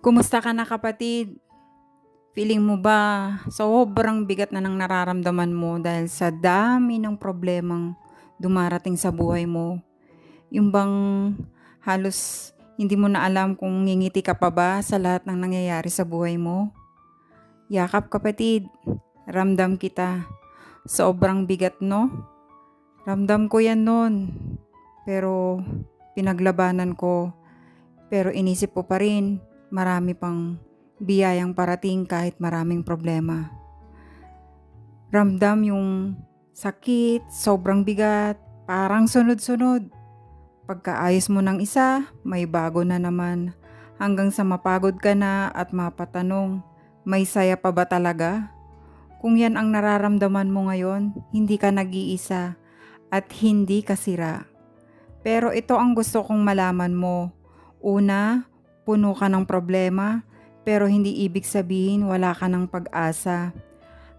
Kumusta ka na kapatid? Feeling mo ba sobrang bigat na ng nararamdaman mo dahil sa dami ng problemang dumarating sa buhay mo? Yung bang halos hindi mo na alam kung ngingiti ka pa ba sa lahat ng nangyayari sa buhay mo? Yakap kapatid, ramdam kita. Sobrang bigat no? Ramdam ko yan nun. Pero pinaglabanan ko. Pero inisip ko pa rin, marami pang biyayang parating kahit maraming problema. Ramdam yung sakit, sobrang bigat, parang sunod-sunod. Pagkaayos mo ng isa, may bago na naman. Hanggang sa mapagod ka na at mapatanong, may saya pa ba talaga? Kung yan ang nararamdaman mo ngayon, hindi ka nag-iisa at hindi ka sira. Pero ito ang gusto kong malaman mo. Una, puno ka ng problema, pero hindi ibig sabihin wala ka ng pag-asa.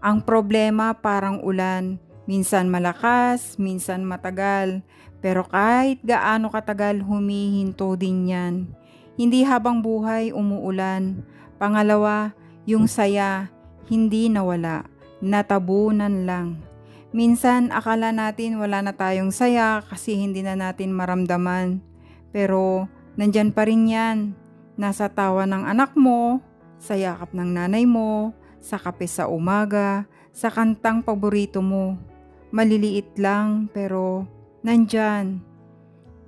Ang problema parang ulan, minsan malakas, minsan matagal, pero kahit gaano katagal humihinto din yan. Hindi habang buhay umuulan. Pangalawa, yung saya, hindi nawala, natabunan lang. Minsan akala natin wala na tayong saya kasi hindi na natin maramdaman. Pero nandyan pa rin yan. Nasa tawa ng anak mo, sa yakap ng nanay mo, sa kape sa umaga, sa kantang paborito mo. Maliliit lang pero nandyan.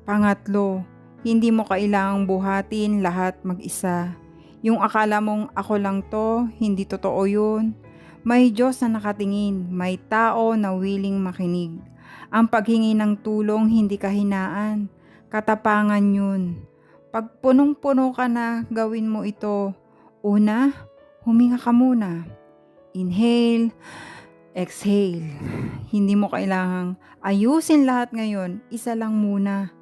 Pangatlo, hindi mo kailangang buhatin lahat mag-isa. Yung akala mong ako lang to, hindi totoo yun. May Diyos na nakatingin, may tao na willing makinig. Ang paghingi ng tulong hindi kahinaan, katapangan yun. Pag punong-puno ka na, gawin mo ito. Una, huminga ka muna. Inhale, exhale. Hindi mo kailangang ayusin lahat ngayon, isa lang muna.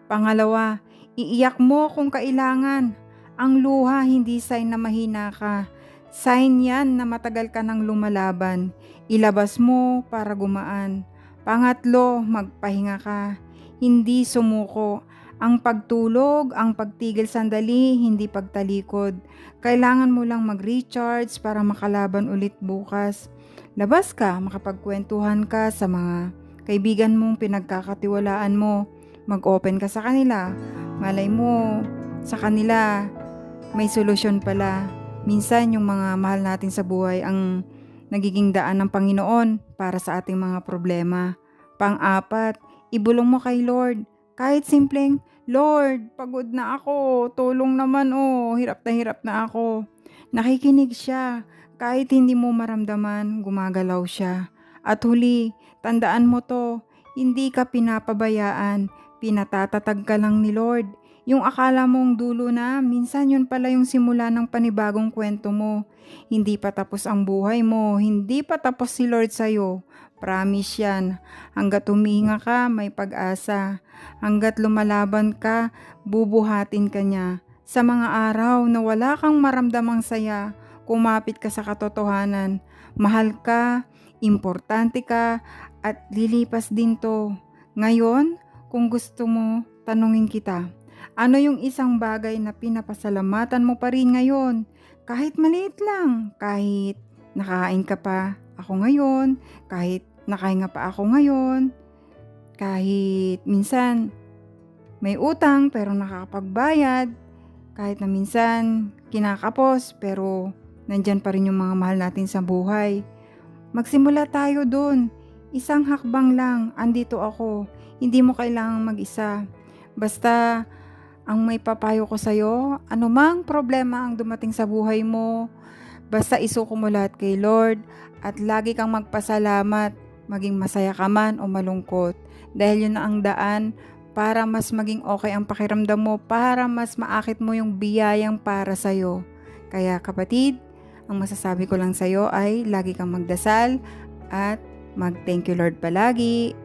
Pangalawa, iiyak mo kung kailangan. Ang luha hindi sign na mahina ka. Sign yan na matagal ka nang lumalaban. Ilabas mo para gumaan. Pangatlo, magpahinga ka. Hindi sumuko. Ang pagtulog, ang pagtigil sandali, hindi pagtalikod. Kailangan mo lang mag-recharge para makalaban ulit bukas. Labas ka, makapagkwentuhan ka sa mga kaibigan mong pinagkakatiwalaan mo. Mag-open ka sa kanila. Malay mo, sa kanila may solusyon pala. Minsan yung mga mahal natin sa buhay ang nagiging daan ng Panginoon para sa ating mga problema. Pang-apat, ibulong mo kay Lord. Kahit simpleng, Lord, pagod na ako, tulong naman hirap na ako. Nakikinig siya, kahit hindi mo maramdaman, gumagalaw siya. At huli, tandaan mo to, hindi ka pinapabayaan, pinatatatag ka lang ni Lord. Yung akala mong dulo na, minsan yun pala yung simula ng panibagong kwento mo. Hindi pa tapos ang buhay mo, hindi pa tapos si Lord sa'yo. Promise yan. Hanggat humihinga ka, may pag-asa. Hanggat lumalaban ka, bubuhatin ka niya. Sa mga araw na wala kang maramdamang saya, kumapit ka sa katotohanan. Mahal ka, importante ka, at lilipas din to. Ngayon, kung gusto mo, tanungin kita. Ano yung isang bagay na pinapasalamatan mo pa rin ngayon? Kahit maliit lang, kahit nakain ka pa ako ngayon, kahit nakahinga pa ako ngayon, kahit minsan may utang pero nakakapagbayad, kahit na minsan kinakapos pero nandyan pa rin yung mga mahal natin sa buhay. Magsimula tayo dun. Isang hakbang lang, andito ako. Hindi mo kailangang mag-isa. Basta ang may papayo ko sa'yo, anumang problema ang dumating sa buhay mo, basta isuko mo lahat kay Lord at lagi kang magpasalamat, maging masaya ka man o malungkot. Dahil yun na ang daan para mas maging okay ang pakiramdam mo, para mas maakit mo yung biyayang para sa'yo. Kaya kapatid, ang masasabi ko lang sa'yo ay lagi kang magdasal at mag-thank you Lord palagi.